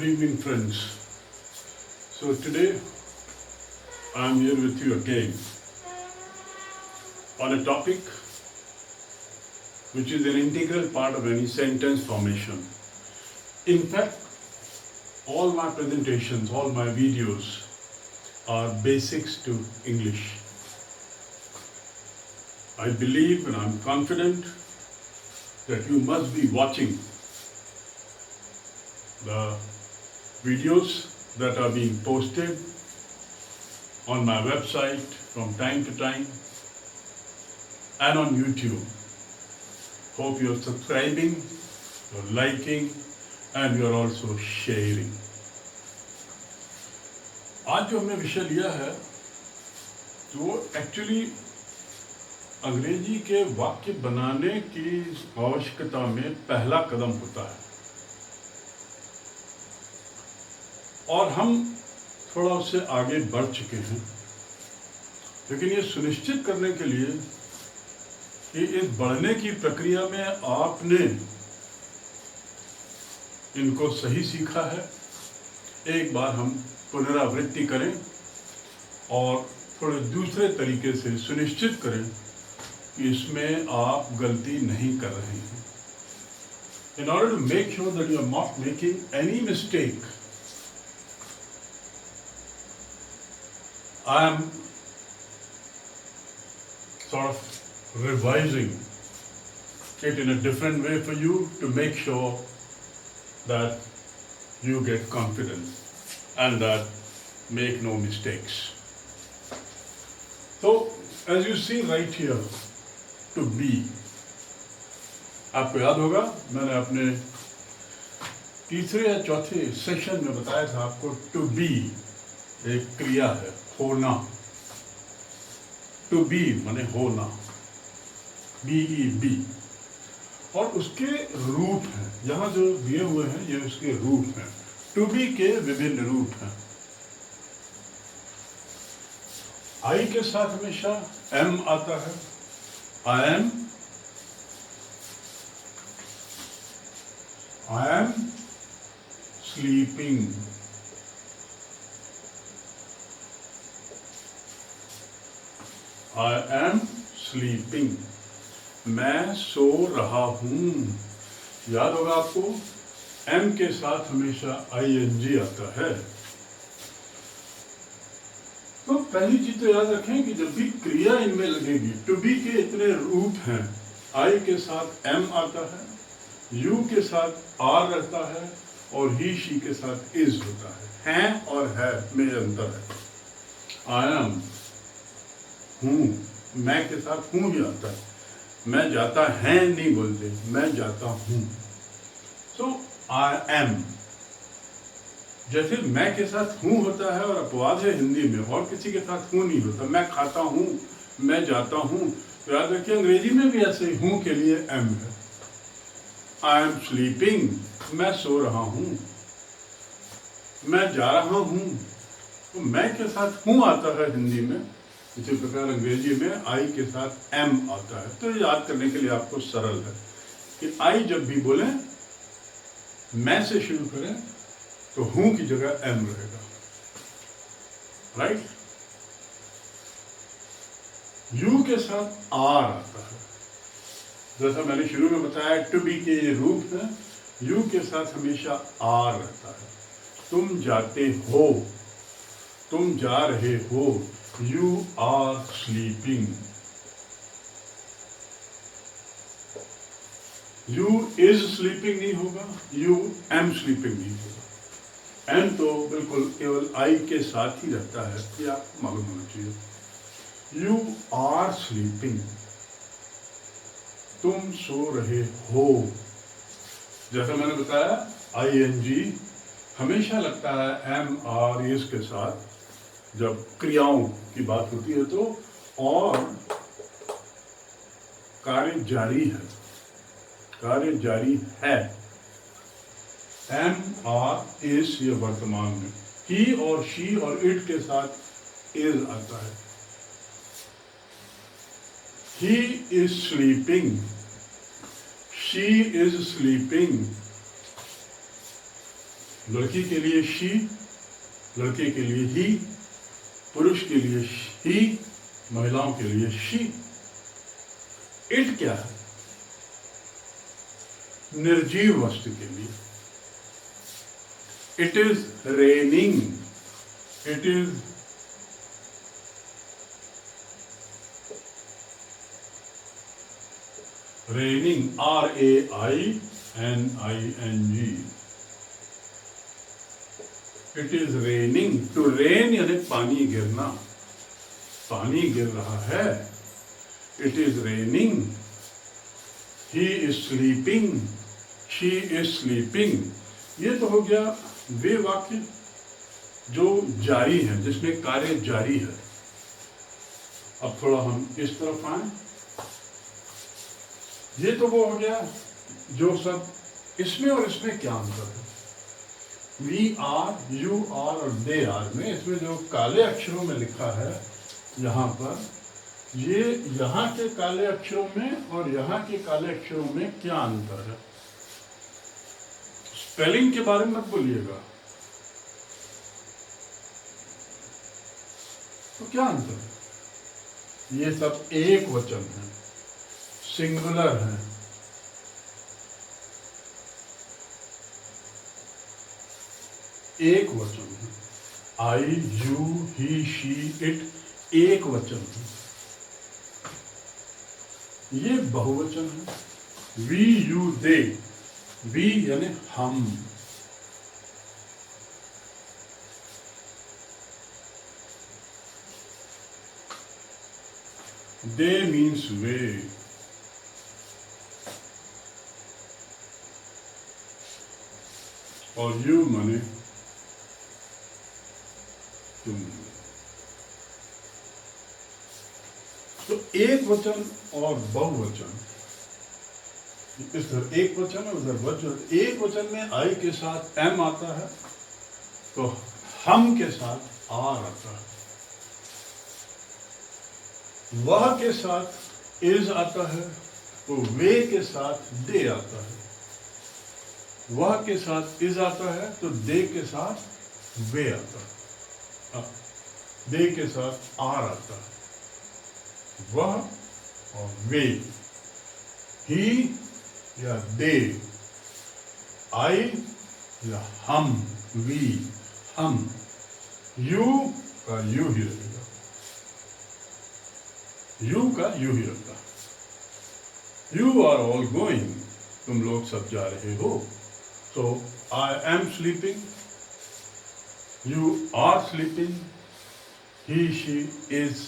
Good evening, friends. So today I am here with you again on a topic which is an integral part of any sentence formation. In fact, all my presentations, all my videos are basics to English. I believe and I'm confident that you must be watching the videos that are being posted on my website from time to time and on YouTube. Hope you're subscribing, you're liking and you're also sharing. आज जो हमने विषय लिया है वो actually अंग्रेजी के वाक्य बनाने की आवश्यकता में पहला कदम होता है और हम थोड़ा उससे आगे बढ़ चुके हैं, लेकिन ये सुनिश्चित करने के लिए कि इस बढ़ने की प्रक्रिया में आपने इनको सही सीखा है, एक बार हम पुनरावृत्ति करें और थोड़े दूसरे तरीके से सुनिश्चित करें कि इसमें आप गलती नहीं कर रहे हैं. In order to make sure that you are not making any mistake, I am sort of revising it in a different way for you to make sure that you get confidence and that make no mistakes. So, as you see right here, to be, आपको याद होगा मैंने अपने तीसरे या चौथे session में बताया था आपको to be एक क्रिया है, होना. टू बी माने होना, BEB, और उसके रूप हैं. यहाँ जो दिए हुए हैं ये उसके रूप हैं. टू बी के विभिन्न रूप हैं. आई के साथ हमेशा एम आता है. आई am sleeping. I am sleeping. मैं सो रहा हूँ. याद होगा आपको M के साथ हमेशा ING आता है. तो पहली चीज तो याद रखें कि जब भी क्रिया इनमें लगेगी, टू बी के इतने रूप हैं. I के साथ M आता है, U के साथ R रहता है और he she के साथ is होता है. हैं और है में अंतर है. I am हूँ, मैं के साथ हूँ ही आता है. मैं जाता है नहीं बोलते, मैं जाता हूँ. सो आई एम, जैसे मैं के साथ हूँ होता है और अपवाद है हिंदी में, और किसी के साथ हूँ नहीं होता. मैं खाता हूँ, मैं जाता हूँ. तो याद रखिए अंग्रेजी में भी ऐसे ही हूँ के लिए एम है. आई एम स्लीपिंग, मैं सो रहा हूँ. मैं जा रहा हूँ, तो मैं के साथ हूँ आता है हिंदी में. इसी प्रकार अंग्रेजी में आई के साथ एम आता है. तो याद करने के लिए आपको सरल है कि आई जब भी बोले मैं से शुरू करें तो हूं की जगह एम रहेगा. राइट. यू के साथ आर आता है. जैसा मैंने शुरू में बताया टू बी के ये रूप है. यू के साथ हमेशा आर रहता है. तुम जाते हो, तुम जा रहे हो. You are sleeping. You is sleeping नहीं होगा, you am sleeping नहीं होगा. am तो बिल्कुल केवल I के साथ ही रहता है, ये आपको मालूम होना चाहिए. You are sleeping. तुम सो रहे हो. जैसा मैंने बताया ING हमेशा लगता है am, are, is के साथ जब क्रियाओं की बात होती है तो, और कार्य जारी है, कार्य जारी है. एम आर इज ये वर्तमान में. ही और शी और इट के साथ इज आता है. ही is sleeping, she is sleeping. लड़की के लिए शी, लड़के के लिए ही, पुरुष के लिए ही, महिलाओं के लिए शी। इट क्या है? निर्जीव वस्तु के लिए। It is raining, it is raining, RAINING। It is raining. To rain यानी पानी गिरना, पानी गिर रहा है। It is raining. He is sleeping, she is sleeping. ये तो हो गया वे वाक्य जो जारी है, जिसमें कार्य जारी है। अब थोड़ा हम इस तरफ आए। ये तो वो हो गया जो सब, इसमें और इसमें क्या अंतर है? वी आर, यू आर और दे आर में, इसमें जो काले अक्षरों में लिखा है यहाँ पर, ये यहाँ के काले अक्षरों में और यहाँ के काले अक्षरों में क्या अंतर है? स्पेलिंग के बारे में मत बोलिएगा, तो क्या अंतर है? ये सब एक वचन है, सिंगुलर है। एक वचन है। आई, यू, ही, शी, इट एक वचन है। ये बहुवचन है। We, you, they. वी यानी हम। दे मीन्स वे। और यू माने तुम। तो एक वचन और बहुवचन, इधर एक वचन है उधर वचन। एक वचन में आई के साथ एम आता है, तो हम के साथ आर आता है। वह के साथ इज आता है, तो वे के साथ दे आता है। वह के साथ इज आता है, तो दे के साथ वे आता है। दे के साथ आर आता है। वह और वे, ही या दे, आई या हम, वी, हम। यू का यू ही रहेगा, यू का यू ही रहता। यू आर ऑल गोइंग, तुम लोग सब जा रहे हो। तो आई am sleeping, you are sleeping, he, she is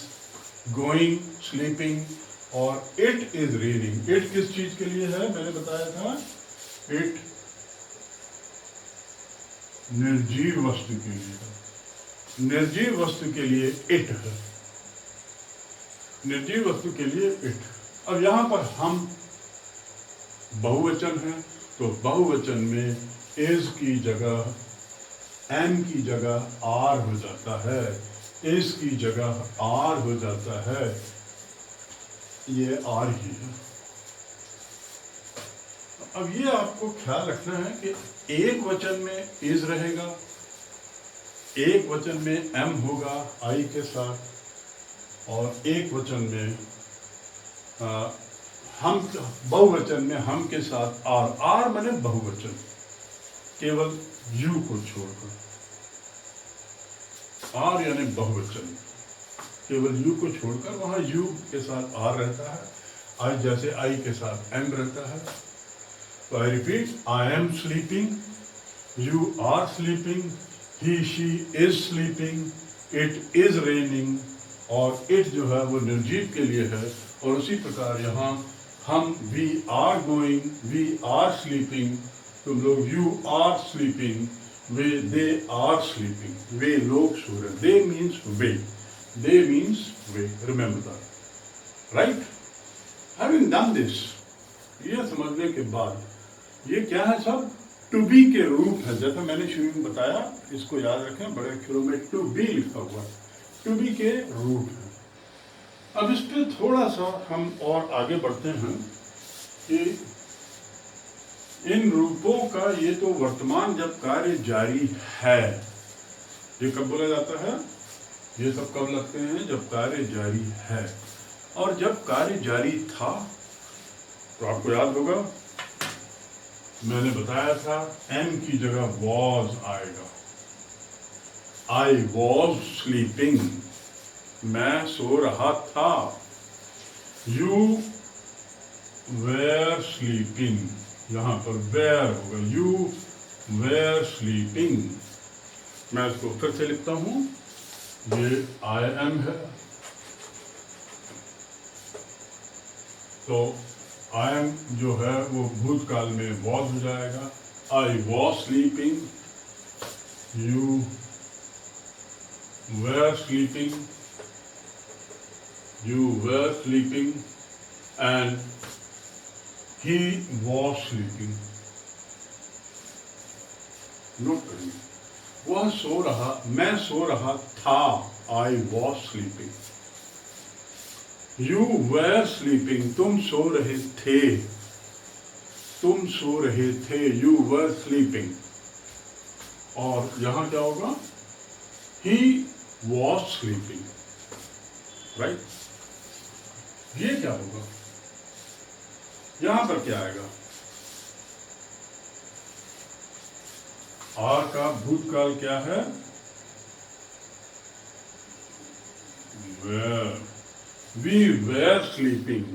going, sleeping, और it is raining। it किस चीज के लिए है? मैंने बताया था, it निर्जीव वस्तु के लिए है। निर्जीव वस्तु के लिए it है, निर्जीव वस्तु के लिए it। अब यहां पर हम बहुवचन है, तो बहुवचन में is की जगह, एम की जगह आर हो जाता है, इस की जगह आर हो जाता है। ये आर ही है। अब ये आपको ख्याल रखना है कि एक वचन में इज रहेगा, एक वचन में एम होगा आई के साथ, और एक वचन में हम, बहुवचन में हम के साथ आर। आर माने बहुवचन, केवल यू को छोड़कर। आर यानी बहुवचन, केवल यू को छोड़कर वहां यू के साथ आर रहता है। आई जैसे आई के साथ एम रहता है। तो I repeat, I am sleeping, you are sleeping, he, she is sleeping, it is raining, और इट जो है वो निर्जीव के लिए है। और उसी प्रकार यहाँ हम, we are going, we are sleeping, तुम लोग, यू आर स्लीपिंग, वे, दे आर स्लीपिंग, वे लोग सो रहे। दे मीन्स वे, दे मीन्स वे। Remember that, right? Having done this, ये समझने के बाद, ये क्या है सब? टू बी के रूप है। जैसा मैंने शुरू में बताया, इसको याद रखें, बड़े अक्षरों में टू बी लिखा हुआ है, टू बी के रूप है। अब इस पे थोड़ा सा हम और आगे बढ़ते हैं कि इन रूपों का ये तो वर्तमान जब कार्य जारी है, ये कब बोला जाता है? ये सब कब लगते हैं? जब कार्य जारी है। और जब कार्य जारी था तो आपको याद होगा मैंने बताया था एम की जगह वॉज आएगा। आई वॉज स्लीपिंग, मैं सो रहा था। यू वेर स्लीपिंग, यहां पर वेर होगा, यू वेर स्लीपिंग। मैं इसको फिर से लिखता हूं, ये आई एम है, तो आई एम जो है वो भूतकाल में वॉज हो जाएगा। I was sleeping, you were sleeping, you were sleeping and he was sleeping. Note करिए, वह सो रहा, मैं सो रहा था, I was sleeping. You were sleeping, तुम सो रहे थे, तुम सो रहे थे, यू वर स्लीपिंग। और यहां क्या होगा? ही वॉज स्लीपिंग, राइट? ये क्या होगा? यहां पर क्या आएगा? आर का भूतकाल क्या है? Were. We were sleeping,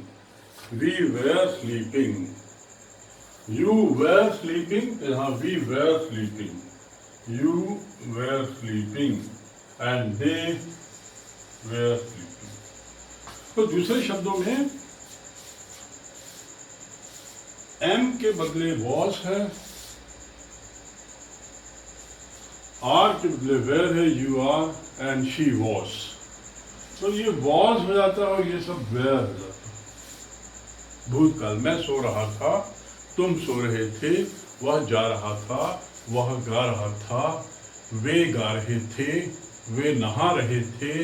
we were sleeping. You were sleeping, यहां we were sleeping, you were sleeping and they were sleeping. तो दूसरे शब्दों में एम के बदले वॉज है, आर के बदले वेर है, you are and she was. तो ये वॉज हो जाता है और ये सब वेर हो जाता है। भूतकाल, मैं सो रहा था, तुम सो रहे थे, वह जा रहा था, वह गा रहा था, वे गा रहे थे, वे नहा रहे थे,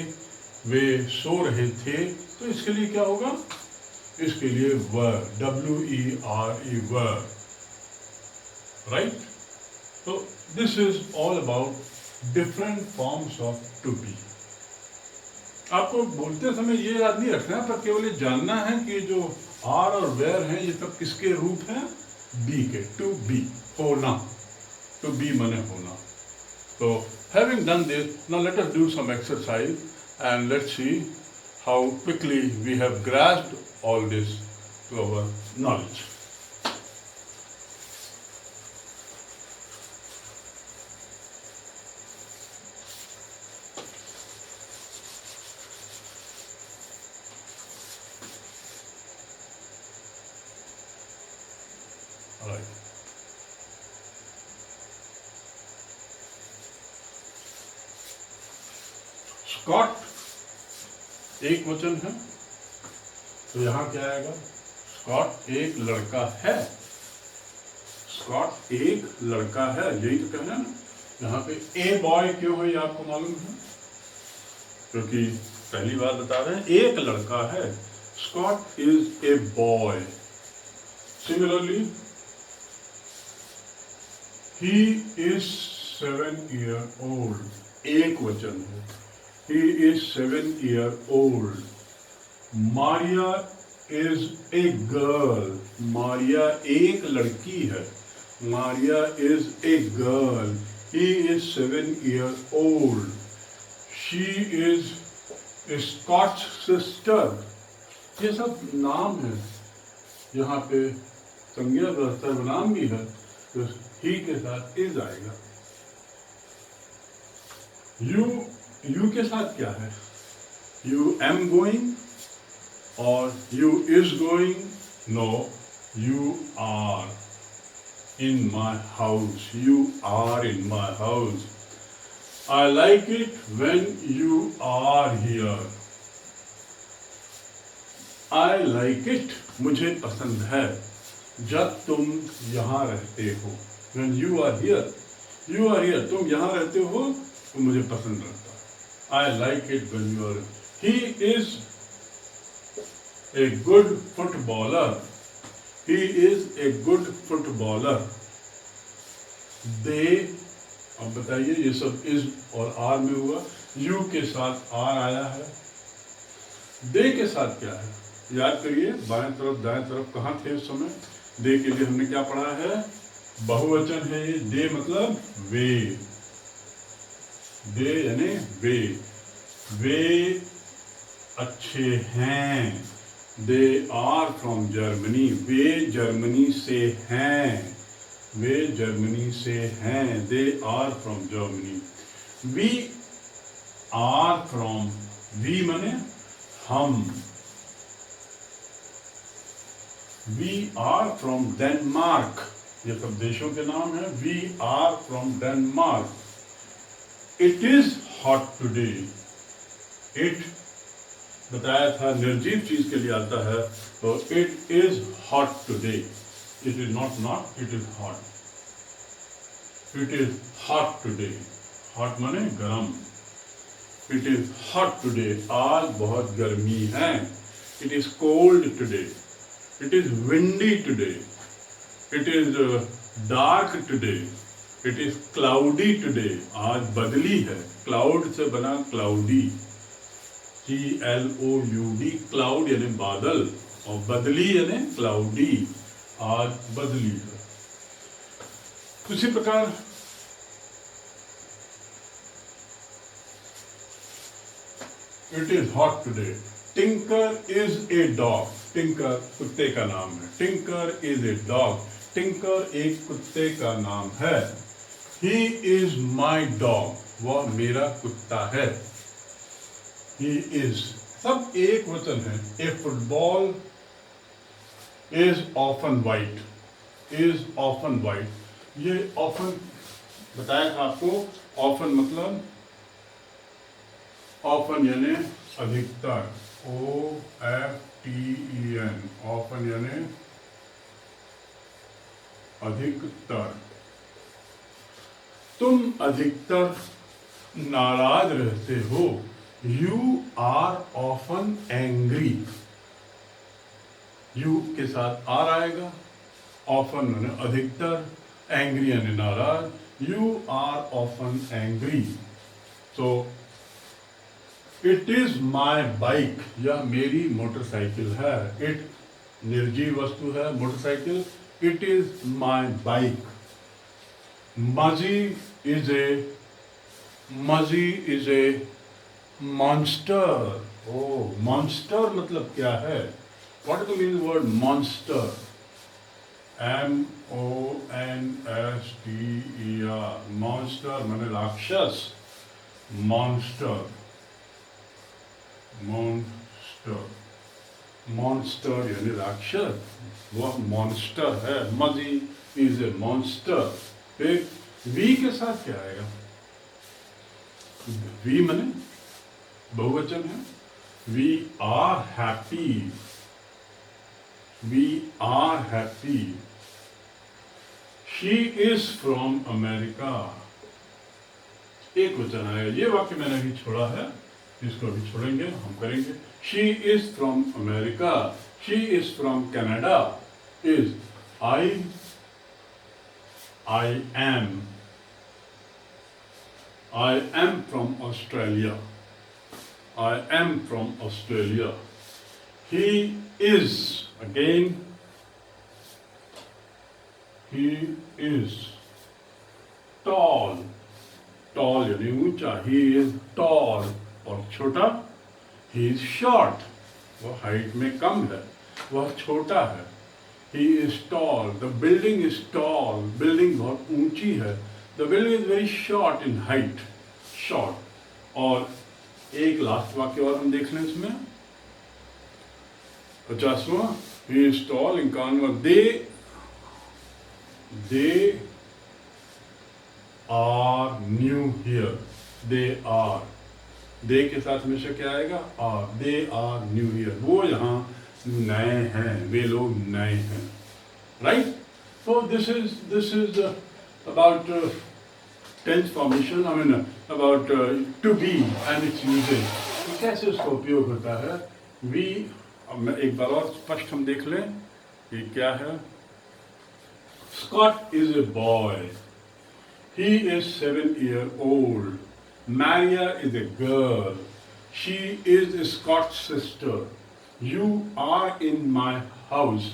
वे सो रहे थे। तो इसके लिए क्या होगा? इसके लिए वर, WERE, वर, राइट? तो this is all about different forms of to be. आपको बोलते समय ये याद नहीं रखना, पर केवल ये जानना है कि जो आर और वेर हैं ये सब किसके रूप हैं? बी के, टू बी, होना, टू बी माने होना। तो having done this, now let us do some exercise and let's see how quickly we have grasped all this to our knowledge. All right. Scott एक वचन है, तो यहां क्या आएगा? स्कॉट एक लड़का है, स्कॉट एक लड़का है, यही तो कहना है ना। यहाँ पे ए बॉय क्यों है ये आपको मालूम है? क्योंकि पहली बार बता रहे हैं एक लड़का है। Scott is a boy. Similarly he is 7 years old, एक वचन है, he is 7 years old. Maria is a girl. Maria एक लड़की है, Maria is a girl. He is 7 years old. She is Scott's sister. ये सब नाम है, यहाँ पे संज्ञा व्यवस्था में नाम भी है, तो ही के साथ इज आएगा। यू के साथ क्या है? यू एम गोइंग और you is going? No, you are in my house, you are in my house. I like it when you are here. I like it, मुझे पसंद है जब तुम यहाँ रहते हो। When you are here, you are here, तुम यहाँ रहते हो तो मुझे पसंद रहता है। I like it when you are. He is a good footballer. He is a good footballer. दे, अब बताइए ये सब इज और आर में हुआ, यू के साथ आर आया है, दे के साथ क्या है, याद करिए बाएं तरफ दाएं तरफ कहाँ थे उस समय। दे के लिए हमने क्या पढ़ा है, बहुवचन है ये, दे मतलब वे, दे यानी वे अच्छे हैं। दे आर फ्रॉम जर्मनी, वे जर्मनी से हैं, वे जर्मनी से हैं। They are from Germany. We are from, we माने हम, वी आर फ्रॉम डेनमार्क, ये सब देशों के नाम है। We are from Denmark. It is hot today, it बताया था निर्जीव चीज के लिए आता है, तो it is hot today, it is not it is hot, it is hot today, hot माने गरम। इट इज हॉट टुडे, आज बहुत गर्मी है। It is cold today, it is windy today, it is dark today, it is cloudy today, आज बदली है, cloud से बना क्लाउडी, CLOUD, क्लाउड यानी बादल, और बदली यानी क्लाउडी, आज बदली है। उसी प्रकार it is hot today. Tinker is a dog, tinker कुत्ते का नाम है, tinker is a dog, tinker एक कुत्ते का नाम है। ही इज माई डॉग, वह मेरा कुत्ता है। ही इज, सब एक वचन है। A football is often white, is often white, ये ऑफन बताया था आपको। ऑफन मतलब, ऑफन यानी अधिकतर, OFTEN, ऑफन यानी अधिकतर। तुम अधिकतर नाराज रहते हो। You are often angry, you के साथ आर आएगा, ऑफन यानी अधिकतर, एंग्री यानी नाराज। You are often angry. तो इट इज माई बाइक, यह मेरी मोटरसाइकिल है। इट निर्जीव वस्तु है, motorcycle. It is my bike. मजी is a monster. Oh, monster मतलब क्या है? What is the meaning word monster? MONSTER, monster माने राक्षस। मॉन्स्टर, मॉन्स्टर, मॉन्स्टर यानी राक्षस, वह मॉन्स्टर है। Mazie is a monster. फिर वी के साथ क्या आएगा? वी माने बहुवचन है। We are happy, we are happy. She is from America, एक वचन आएगा। ये वाक्य मैंने अभी छोड़ा है, इसको अभी छोड़ेंगे, हम करेंगे। She is from America. She is from Canada. Is I am from Australia. I am from Australia. He is, again, he is tall. Tall यानी ऊंचा। He is tall और छोटा। He is short, वह हाइट में कम है, वह छोटा है। He is tall. The building is tall. Building बहुत ऊंची है। The building is very short in height. Short. और एक लास्ट वाक्य और हम देख लें इसमें, 50वां। He is tall, 51वां। They are new here. They are. They के साथ हमेशा क्या आएगा? are. They are new here. वो यहाँ नए हैं, वे लोग नए हैं। Right? So this is about tense formation. I mean about to be and its usage. तो कैसे उसका उपयोग होता है? We, अब मैं एक बार और स्पष्ट हम देख लें। ये क्या है? Scott is a boy. He is 7 years old. Maria is a girl. She is Scott's sister. You are in my house.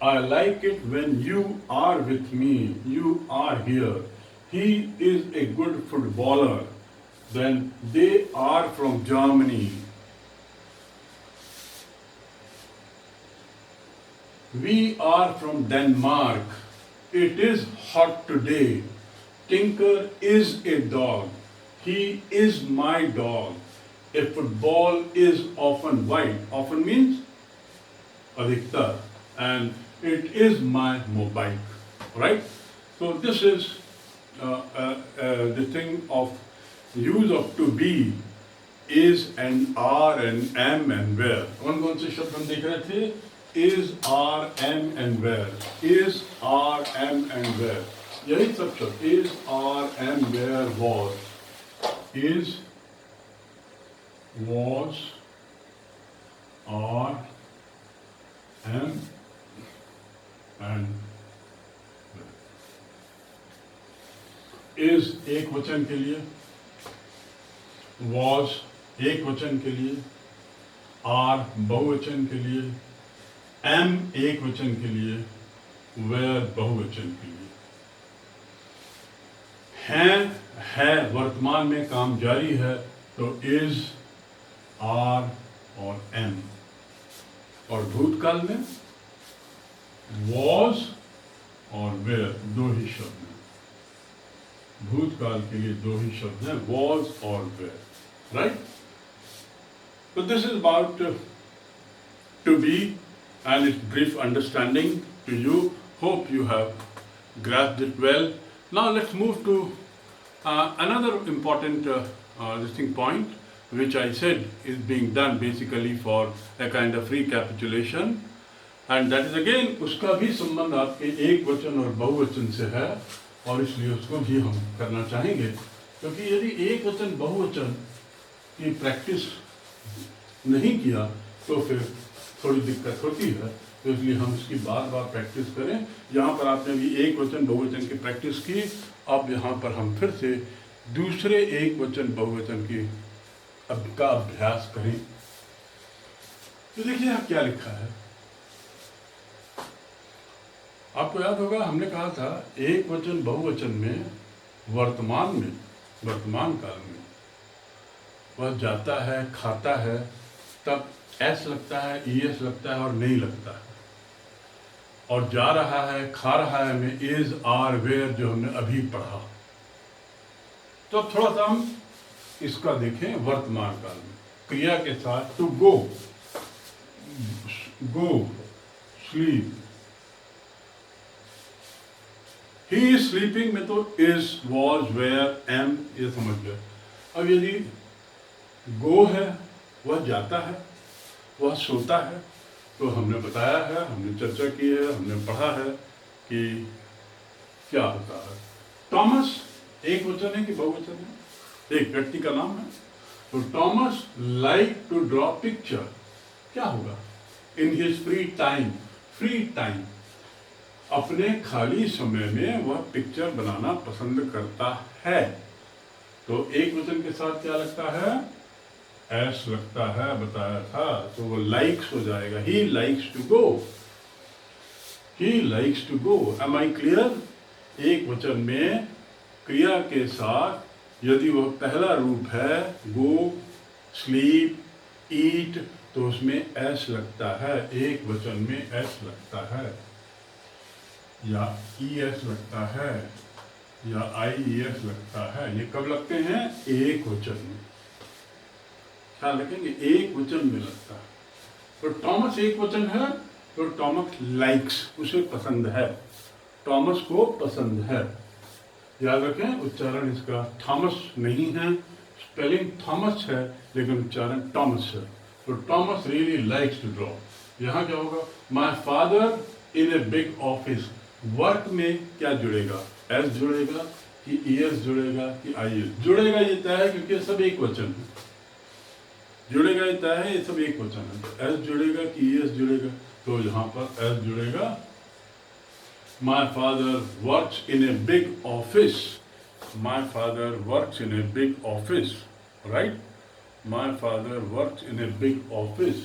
I like it when you are with me. You are here. He is a good footballer. Then they are from Germany. We are from Denmark. It is hot today. Tinker is a dog. He is my dog. A football is often white. Often means adhiktar. And it is my mobile. Right? So this is the thing of use of to be, is and are and am and where. कौन से शब्द हम देख रहे थे? Is, are, am and where. Is, are, am and where. यही सब शब्द. Is, are, am, where, was. Is, was, are, am and where. Is एक वचन के लिए, was एक वचन के लिए, are बहुवचन के लिए, am एक वचन के लिए, where बहुवचन के लिए. है वर्तमान में काम जारी है तो is, are और am. और भूतकाल में was और where दो ही शब्द हैं. भूतकाल के लिए दो ही शब्द हैं, was और where. Right? So this is about to be and its brief understanding to you. Hope you have grasped it well. Now let's move to another important point, which I said is being done basically for a kind of recapitulation, and that is again उसका भी संबंध आपके एक वचन और बहुवचन से है, और इसलिए उसको भी हम करना चाहेंगे, क्योंकि यदि एक वचन बहुवचन की प्रैक्टिस नहीं किया तो फिर थोड़ी दिक्कत होती है. तो इसलिए हम इसकी बार बार प्रैक्टिस करें. यहाँ पर आपने भी एक वचन बहुवचन की प्रैक्टिस की. अब यहाँ पर हम फिर से दूसरे एक वचन बहुवचन की का अभ्यास करें. तो देखिए यहाँ क्या लिखा है. आपको याद होगा हमने कहा था एक वचन बहुवचन में वर्तमान काल में वह जाता है, खाता है, तब एस लगता है, ईएस लगता है और नहीं लगता है. और जा रहा है, खा रहा है में इज, आर, वेयर जो हमने अभी पढ़ा. तो अब थोड़ा सा हम इसका देखें वर्तमान काल में क्रिया के साथ. To go, sleep. He is sleeping में तो इज, वॉज, वेयर, एम ये समझ गए. अब यदि गो है, वह जाता है, वह सोता है, तो हमने बताया है, हमने चर्चा की है, हमने पढ़ा है कि क्या होता है. टॉमस एक वचन है कि बहुवचन है? एक व्यक्ति का नाम है. तो Thomas like to draw picture. क्या होगा? In his free time. अपने खाली समय में वह पिक्चर बनाना पसंद करता है. तो एक वचन के साथ क्या लगता है? एस लगता है, बताया था. तो वो लाइक्स हो जाएगा. He likes to go. Am I clear? एक वचन में क्रिया के साथ यदि वह पहला रूप है गो, स्लीप, ईट, तो उसमें एस लगता है. एक वचन में एस लगता है या ईएस लगता है या आईईएस लगता है. ये कब लगते हैं? एक वचन में. ख्याल रखेंगे, एक वचन में लगता है. तो टॉमस एक वचन है, तो टॉमस लाइक्स, उसे पसंद है. टॉमस को पसंद है. याद रखें उच्चारण इसका थॉमस नहीं है, स्पेलिंग थॉमस है, लेकिन उच्चारण टॉमस है. तो Thomas really likes to draw. यहाँ क्या होगा? My father in a big office. Work में क्या जुड़ेगा? एस जुड़ेगा कि ईएस जुड़ेगा कि आईएस जुड़ेगा? ये तय है क्योंकि सब एक वचन है. जुड़ेगा ये तय है, ये सब एक वचन है। तो एस जुड़ेगा कि एस जुड़ेगा, तो यहाँ पर एस जुड़ेगा। My father works in a big office, my father works in a big office, right, my father works in a big office.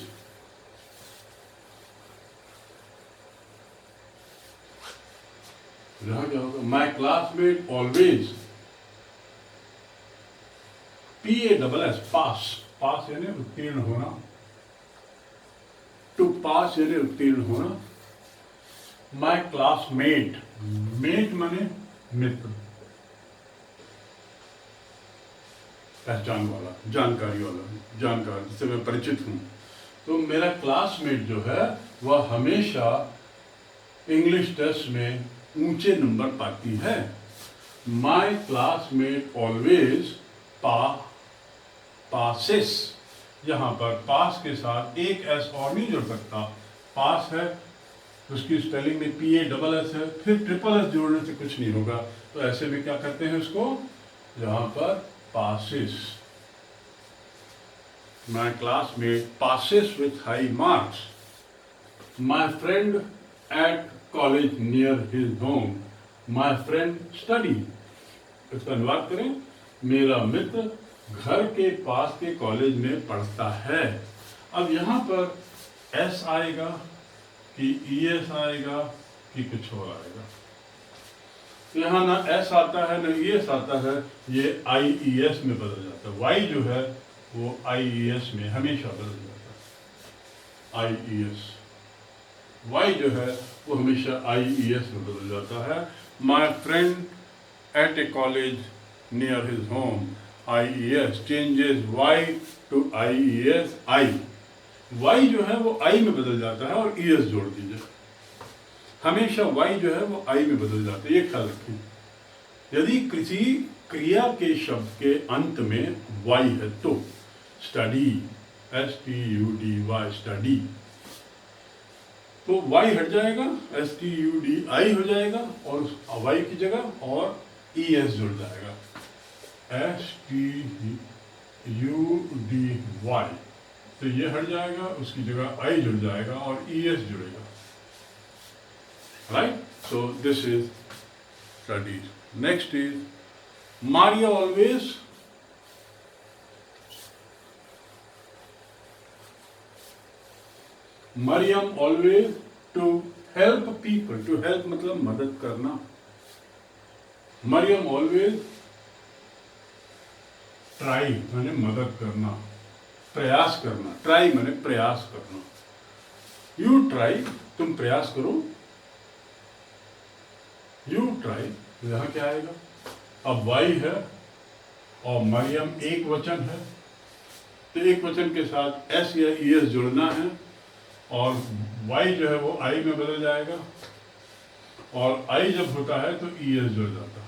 यहाँ क्या होगा, माई क्लासमेट ऑलवेज, PASS, पास, पास यानी उत्तीर्ण होना, टू पास यानी उत्तीर्ण होना। माई क्लासमेट, मेट माने मित्र, पहचान वाला, जानकारी वाला, जानकार जिससे मैं परिचित हूं। तो मेरा क्लासमेट जो है वह हमेशा इंग्लिश टेस्ट में ऊंचे नंबर पाती है। माई क्लासमेट ऑलवेज पासिस, यहाँ पर पास के साथ एक एस और नहीं जुड़ सकता, पास है उसकी स्पेलिंग में PASS है, फिर ट्रिपल एस जोड़ने से कुछ नहीं होगा, तो ऐसे में क्या करते हैं उसको, यहाँ पर passes. My classmate passes with high marks. My friend at college near his home, my friend study, इसका अनुवाद करें, मेरा मित्र घर के पास के कॉलेज में पढ़ता है। अब यहाँ पर एस आएगा कि ES आएगा कि कुछ और आएगा, तो यहाँ ना एस आता है ना ES आता है, ये IES में बदल जाता है। Y जो है वो IES में हमेशा बदल जाता है, IES, Y जो है वो हमेशा IES में बदल जाता है। My friend at A college near his home, IES changes Y to IES, I, Y जो है वो I में बदल जाता है और ES जोड़ दीजिए, हमेशा Y जो है वो I में बदल जाता है, ये ख्याल रखें। यदि किसी क्रिया के शब्द के अंत में Y है तो स्टडी, STUDY, स्टडी, तो Y हट जाएगा, STUDI हो जाएगा और Y की जगह और ES जुड़ जाएगा, STUDY, तो ये हट जाएगा, उसकी जगह I जुड़ जाएगा और ES जुड़ेगा, right. So this is studies. Next is Maria always Mariam always to help people, to help मतलब मदद करना, Mariam always ट्राई माने मदद करना, प्रयास करना, ट्राई माने प्रयास करना, यू ट्राई तुम प्रयास करो, यू ट्राई, यहां क्या आएगा, अब वाई है और मरियम एक वचन है, तो एक वचन के साथ एस या ES जुड़ना है और वाई जो है वो आई में बदल जाएगा और आई जब होता है तो ES जुड़ जाता है।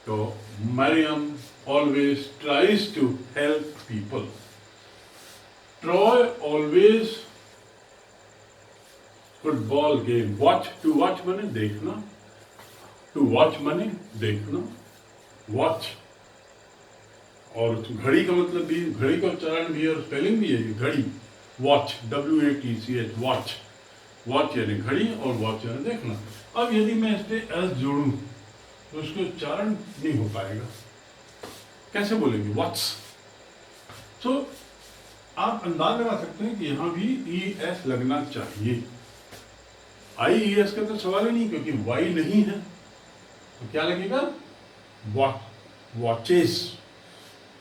तो Mariam always tries to help people. Troy always football game. Watch, to watch माने देखना, to watch माने देखना, watch, और घड़ी का मतलब भी, घड़ी का उच्चारण भी और स्पेलिंग भी है घड़ी, watch, WATCH, watch, watch यानी घड़ी और watch यानी देखना। अब यदि मैं इस पे S जोड़ूं तो उसको उच्चारण नहीं हो पाएगा, कैसे बोलेंगे वॉट्स। तो आप अंदाज लगा सकते हैं कि यहाँ भी ES लगना चाहिए, IES का तो सवाल ही नहीं क्योंकि Y नहीं है, तो क्या लगेगा, watches.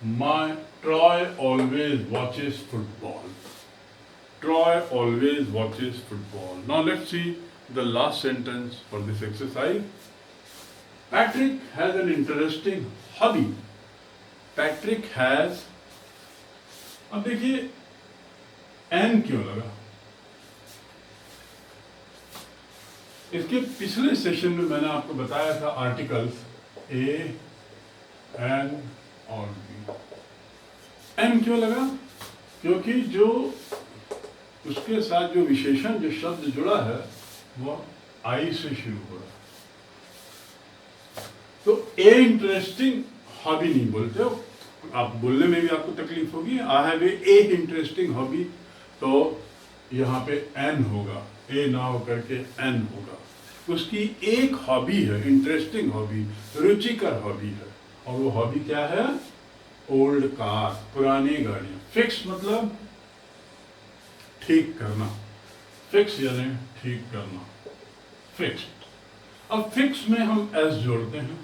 My Troy always watches football, Troy always watches football. Now let's see the last sentence for this exercise. Patrick has an interesting hobby. Patrick has, अब देखिए N क्यों लगा, इसके पिछले सेशन में मैंने आपको बताया था आर्टिकल्स A, N और B। N क्यों लगा, क्योंकि जो उसके साथ जो विशेषण जो शब्द जुड़ा है वो I से शुरू हो रहा है, तो ए इंटरेस्टिंग हॉबी नहीं बोलते हो, आप बोलने में भी आपको तकलीफ होगी। I have a interesting hobby, तो यहाँ पे एन होगा, ए ना हो करके एन होगा। उसकी एक हॉबी है, इंटरेस्टिंग हॉबी, रुचिकर हॉबी है, और वो हॉबी क्या है? ओल्ड कार, पुरानी गाड़ी। फिक्स मतलब ठीक करना, फिक्स यानी ठीक करना, फिक्स्ड। अब फिक्स में हम एस जोड़ते हैं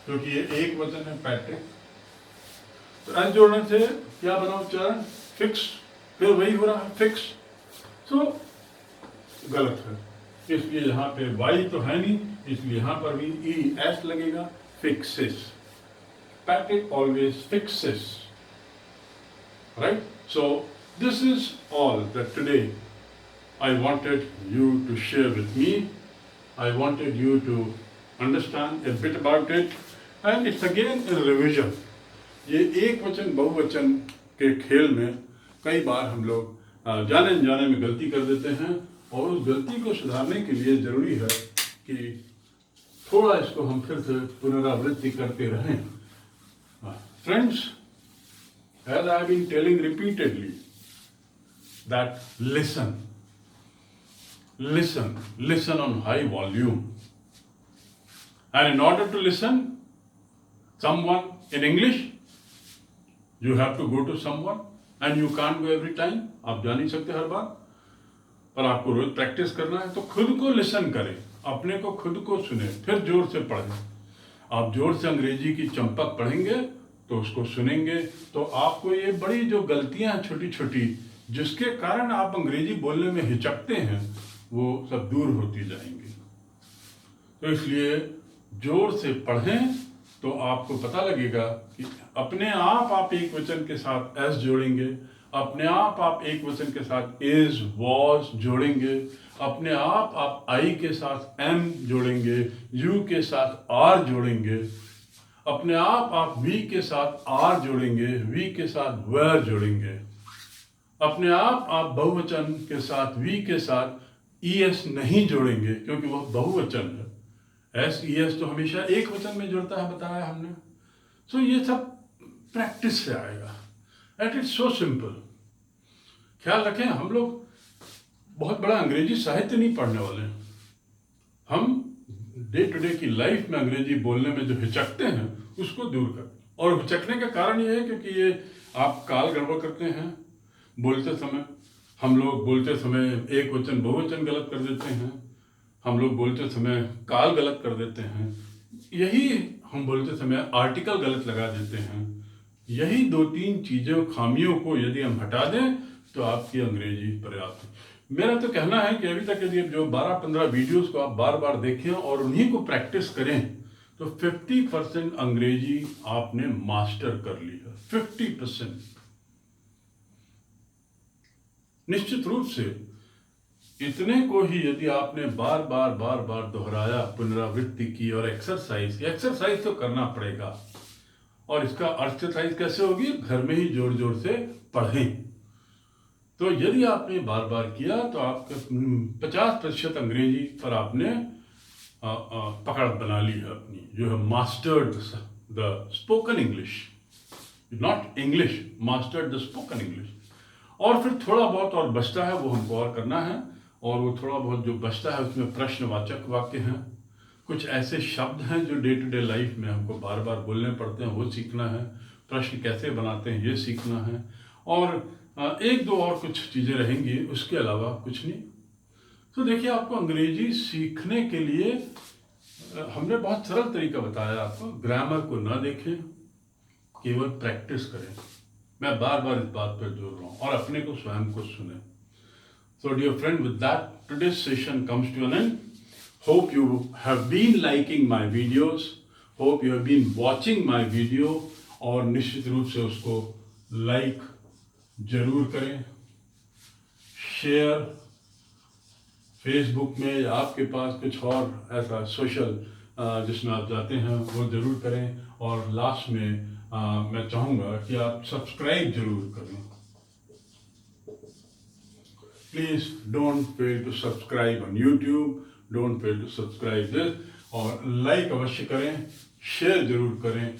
क्योंकि ये एक वचन है पैट्रिक, तो एस जोड़ने से क्या बना उच्चारण? फिक्स, फिर वही हो रहा है फिक्स, तो गलत है। इसलिए यहाँ पे वाई तो है नहीं, इसलिए यहाँ पर भी ई एस लगेगा, fixes. Patrick always fixes, right? So this is all that today I wanted you to share with me. I wanted you to understand a bit about it, and it's again a revision. ये एक वचन बहुवचन के खेल में कई बार हम लोग जाने अनजाने में गलती कर देते हैं, और उस गलती को सुधारने के लिए ज़रूरी है कि थोड़ा इसको हम फिर से पुनरावृत्ति करते रहें। Friends, as I have been telling repeatedly, that listen on high volume, and in order to listen someone in English, you have to go to someone, and you can't go every time. आप जा नहीं सकते हर बार, पर आपको रोज practice करना है। तो खुद को लिसन करें, अपने को खुद को सुने, फिर जोर से पढ़ें। आप जोर से अंग्रेजी की चंपक पढ़ेंगे तो उसको सुनेंगे, तो आपको ये बड़ी जो गलतियां हैं छोटी छोटी, जिसके कारण आप अंग्रेजी बोलने में हिचकते हैं, वो सब दूर होती जाएंगी। तो इसलिए जोर से पढ़ें, तो आपको पता लगेगा कि अपने आप एक वचन के साथ एस जोड़ेंगे, अपने आप एक वचन के साथ इज वॉज जोड़ेंगे, अपने आप आई के साथ एम जोड़ेंगे, यू के साथ आर जोड़ेंगे, अपने आप वी के साथ आर जोड़ेंगे, वी के साथ वेर जोड़ेंगे, अपने आप बहुवचन के साथ वी के साथ ई एस नहीं जोड़ेंगे क्योंकि वह बहुवचन है। एस ई एस तो हमेशा एक वचन में जुड़ता है, बताया हमने। सो ये सब प्रैक्टिस से आएगा, एंड इट्स सो सिंपल। ख्याल रखें, हम लोग बहुत बड़ा अंग्रेजी साहित्य नहीं पढ़ने वाले हैं। हम डे टू डे की लाइफ में अंग्रेजी बोलने में जो हिचकते हैं उसको दूर कर, और हिचकने का कारण ये है क्योंकि ये आप काल गड़बड़ करते हैं बोलते समय। हम लोग बोलते समय एक वचन बहुवचन गलत कर देते हैं, हम लोग बोलते समय काल गलत कर देते हैं, यही हम बोलते समय आर्टिकल गलत लगा देते हैं। यही 2-3 चीज़ों, खामियों को यदि हम हटा दें तो आपकी अंग्रेजी पर्याप्त है। मेरा तो कहना है कि अभी तक यदि जो 12-15 वीडियोस को आप बार बार देखें और उन्हीं को प्रैक्टिस करें तो 50% अंग्रेजी आपने मास्टर कर ली है। 50%। निश्चित रूप से इतने को ही यदि आपने बार बार दोहराया, पुनरावृत्ति की और एक्सरसाइज तो करना पड़ेगा। और इसका एक्सरसाइज कैसे होगी? घर में ही जोर जोर से पढ़ें। तो यदि आपने बार बार किया तो आपका 50% अंग्रेजी पर आपने पकड़ बना ली है अपनी। You have mastered the spoken English, not English, mastered the spoken English. और फिर थोड़ा बहुत और बचता है, वो हमको और करना है। और वो थोड़ा बहुत जो बचता है उसमें प्रश्नवाचक वाक्य हैं, कुछ ऐसे शब्द हैं जो डे टू डे लाइफ में हमको बार बार बोलने पड़ते हैं, वो सीखना है। प्रश्न कैसे बनाते हैं ये सीखना है। और 1-2 और कुछ चीज़ें रहेंगी, उसके अलावा कुछ नहीं। तो देखिए, आपको अंग्रेजी सीखने के लिए हमने बहुत सरल तरीका बताया आपको। ग्रामर को ना देखें, केवल प्रैक्टिस करें। मैं बार बार इस बात पर जोर रहा हूँ, और अपने को स्वयं को सुने। So dear friend, with that, today's session comes to an end. Hope you have been liking my videos. Hope you have been watching my video. और निश्चित रूप से उसको लाइक जरूर करें, शेयर फेसबुक में, या आपके पास कुछ और ऐसा सोशल जिसमें आप जाते हैं वो ज़रूर करें। और लास्ट में मैं चाहूँगा कि आप सब्सक्राइब जरूर करें। Please don't fail to subscribe on YouTube. Don't fail to subscribe this. और लाइक अवश्य करें, शेयर जरूर करें,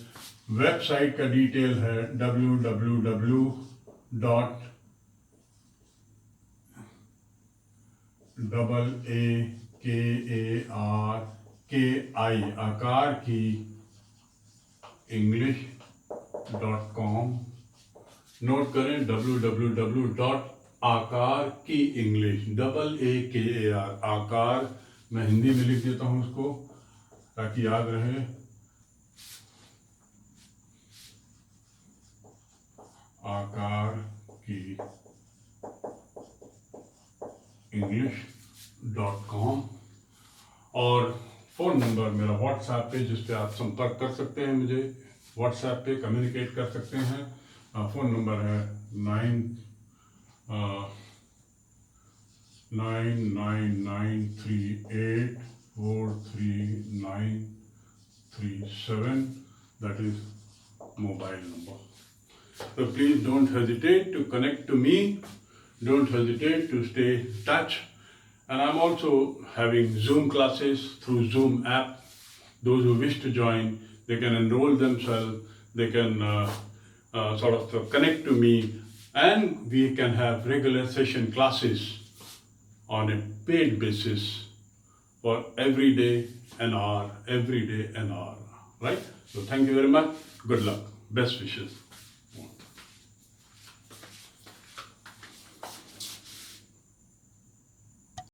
वेबसाइट का डिटेल है www.AAKARKI आकार की english.com। नोट करें www.आकार-की-इंग्लिश AAKAR आकार, मैं हिंदी में लिख देता हूँ उसको ताकि याद रहे। आकार की english.com। और फ़ोन नंबर मेरा व्हाट्सएप पे, जिस पे आप संपर्क कर सकते हैं, मुझे व्हाट्सएप पे कम्युनिकेट कर सकते हैं। फ़ोन नंबर है 9993843937। That is mobile number. So please don't hesitate to connect to me. Don't hesitate to stay in touch. And I'm also having Zoom classes through Zoom app. Those who wish to join, they can enroll themselves. They can sort of connect to me, and we can have regular session classes on a paid basis for every day an hour, every day an hour. Right? So thank you very much. Good luck. Best wishes.